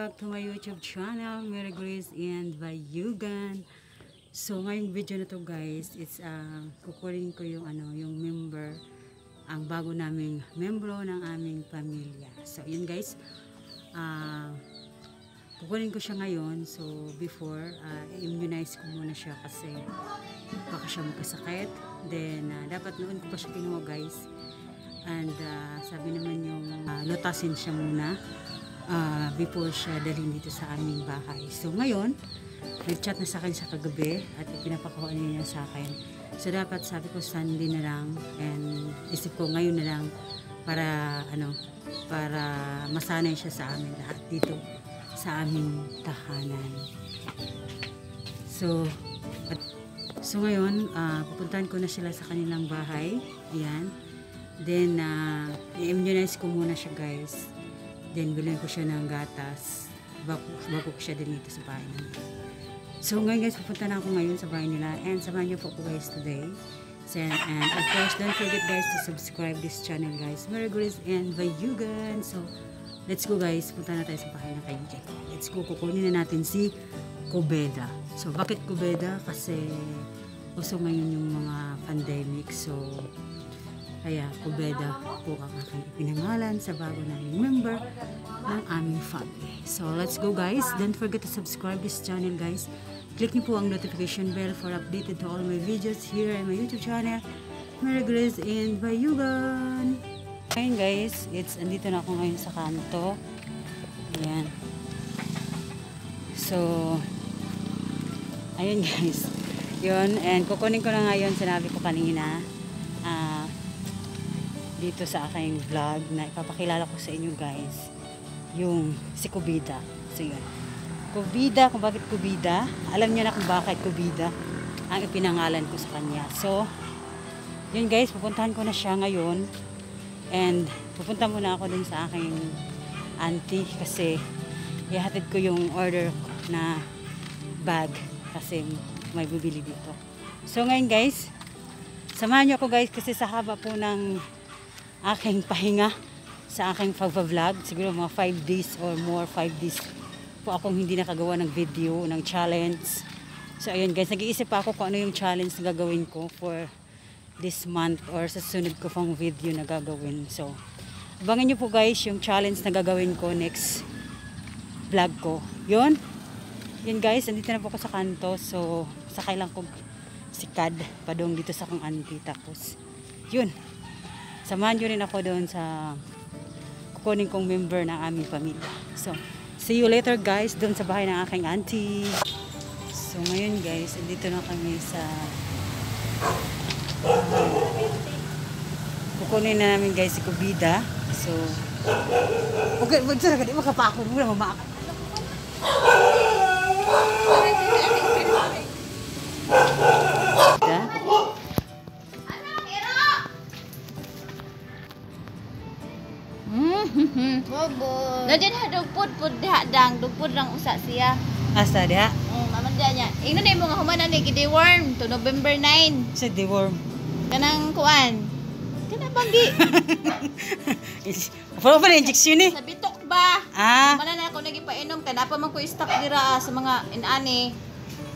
back to my YouTube channel, Mary Grace and Bayugan. So ngayong video na to guys, it's kukunin ko yung yung member, ang bago naming membro ng aming pamilya. So yun guys, kukunin ko siya ngayon. So before, immunize ko muna siya kasi baka siya magkasakit. Then dapat noon ko pa siya kinuha guys. And sabi naman yung lutasin siya muna before siya dalhin dito sa aming bahay. So ngayon, nag-chat na sa akin sa kagabi at ipinapakuha niya sa akin. So dapat sabi ko Sunday na lang, and isip ko ngayon na lang para para masanay siya sa amin lahat dito sa aming tahanan. So ngayon, pupuntahan ko na sila sa kanilang bahay. Ayan. Then i-immunize ko muna siya guys. Then bilhin ko siya ng gatas bago ko siya din dito sa bahay namin. So ngayon guys, pupunta na ako ngayon sa bahay nila, and samahan niyo po ako guys today. So, and of course, don't forget guys to subscribe this channel guys, Mary Grace and Bayugan. So let's go guys, punta na tayo sa bahay ng KJ. Let's go, kukunin na natin si Kubeda. So bakit Kubeda? Kasi uso ngayon yung mga pandemic. So kaya Kubeda po ang aking pinangalan sa bago naming member ng aming family. So let's go guys. Don't forget to subscribe this channel guys. Click niyo po ang notification bell for updated to all my videos here in my YouTube channel, Mary Grace and Bayugan. Ngayon guys, andito na ako ngayon sa kanto. Ayan. So ayun guys. Yun, and kukunin ko na ngayon, sinabi ko kanina, dito sa aking vlog na ipapakilala ko sa inyo guys yung si Kubeda. So yun, Kubeda, kung bakit Kubeda, alam niyo na kung bakit Kubeda ang ipinangalan ko sa kanya. So yun guys, pupuntahan ko na siya ngayon, and pupunta muna ako dun sa aking auntie kasi ihatid ko yung order na bag kasi may bibili dito. So ngayon guys, samahan niyo ako guys kasi sa haba po ng aking pahinga sa aking pag-vlog, siguro mga 5 days or more, 5 days po akong hindi nakagawa ng video, ng challenge. So ayun guys, nag-iisip pa ako kung ano yung challenge na gagawin ko for this month or sa sunod ko pang video na gagawin. So abangan nyo po guys yung challenge na gagawin ko next vlog ko. Yun guys, andito na po ako sa kanto. So sakay lang ko si Kad padong dito sa kong auntie. Tapos yun, samahan nyo rin ako doon sa kukunin kong member ng aming pamilya. So, see you later guys doon sa bahay ng aking auntie. So, ngayon guys, dito na kami sa kukunin na namin guys si Kubeda. So, okay, magsasaga, di makapako muna mamaka. Nandiyan ha dugpod diha dang dugpod rang usa siya. Asa diha? Mamanda niya. Ingnon na mo nga humanan ni deworm to November 9. Sa deworm. Kanang kuan. Kana banggi. Pero pa injection eh. Sa bitok ba? Mana na ako nagipainom kana pa man ko stock dira sa mga inani.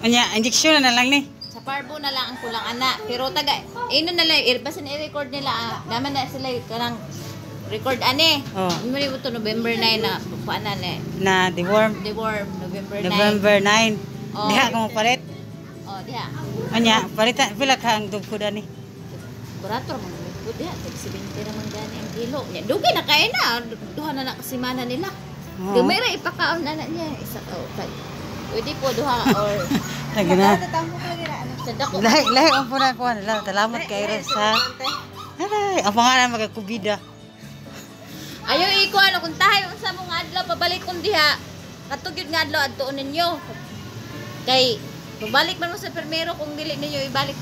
Anya, injection na lang ni. Sa Parbo na lang ang kulang ana. Pero taga ingnon na lang basin i-record nila. Naman na sila kanang record ane. Oh. Muli mo to November 9 na paanan eh. Na deworm. Deworm November 9. November 9. Oh. Diha ka mo palit. Oh, diha. Anya, palitan pila ka ang dugpod ani? Kurator man dugpod diha, tag 70 naman gani ang kilo. Nya dugay na kay na, duha na nakasimana nila. Oh. Gamay ra ipakaon na niya isa kay. Pwede po duha or lagi na. Sa dako. Lahi ang puna ko na. Salamat kay Rosa. Ay, ang pangalan magkakubida. Ayaw ikuan kung tahay unsa mo nga adlaw pabalik kun diha. Katug gyud nga adlaw adtuon ninyo. Kay pabalik man mo sa permero kung dili ninyo ibalik.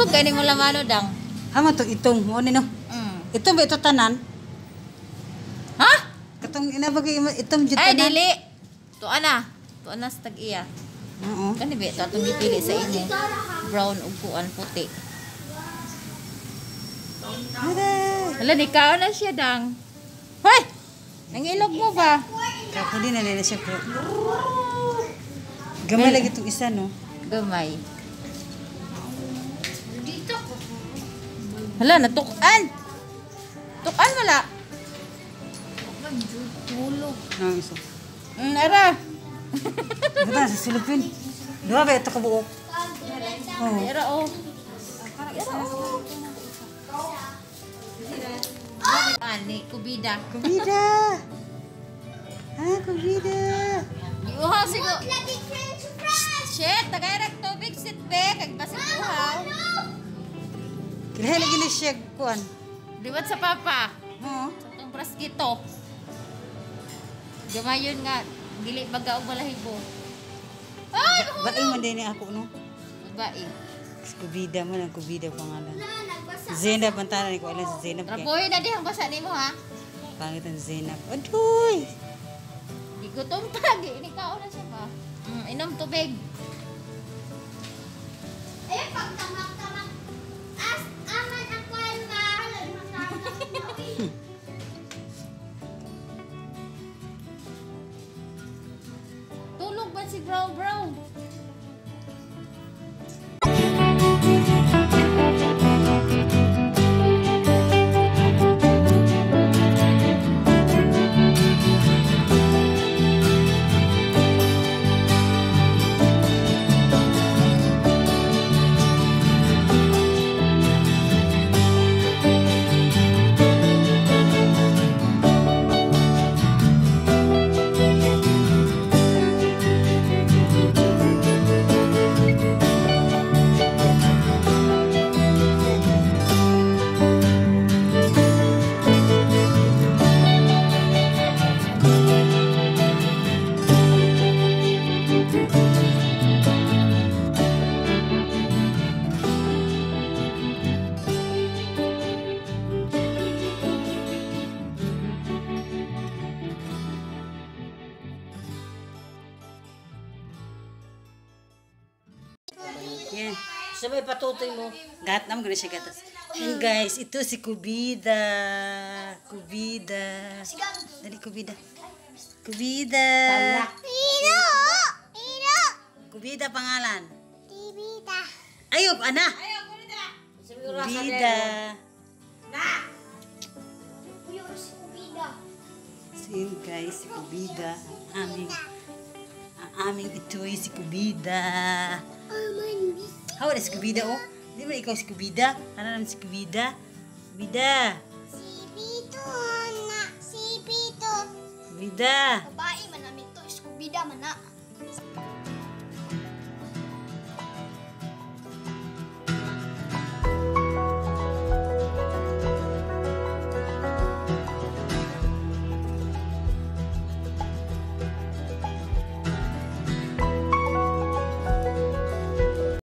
Tulog ka ni mo lamano dang. Amo to itong mo ni no. Itong ba ito tanan? Ha? Katong inabagay itong jud Ay, tanan. dili. Tuana. Tuana sa tag-iya. Oo. Kani ba ito atong gipili sa inyo? Brown ug kuan puti. Ada. Hala, nikaw na siya dang. Hoy! Ang ilog mo ba? Kapo din na nila siya bro. Gamay lagi itong isa no. Gamay. Hala, natukan. Tukan wala. Tulog. No, isa. Ara. Buta sa silupin. Duha ba ito kabuok? Oo. Ara oh. Ani, kubida. Kubida. Ah, kubida. Iuhaw siguro. Shit, tagay tubig sit be kag basig uhaw. Kailangan lagi na siya kuan. Liwat sa papa. Oo. Sa tong praskito. Gamayon nga dili baga og balahibo. Ay, Baing man din ni ako no. babae. Kubida man ang kubida pangalan. Zainab ang tanan ko alam si Zainab kay. Rapoy na dihang basa nimo ha. Pangit ang Zainab. Aduy. Di ko tumpag, ini kao na siya ba? Inom tubig. Eh, pag tamak-tamak, aman ako ang mahalal, masalang. Tulog ba si Brown Brown? Yan. Sabay patutoy mo. Gat nam gani siya gatas. And guys, ito si Kubida. Kubida. Dali Kubida. Kubida. Ino! Ino! Kubida pangalan. Tibita. Ayop, ana. Kubida. Uyos, kubida. So yun guys, si Kubida. Ang aming ito'y si Kubida. Aman, How is si Kubida oh? Di ba ikaw si Kubida? Ano naman si Kubida? Kubida. si Pito na. Si Pito. Kubida. Babae man namin to, is kubida man na.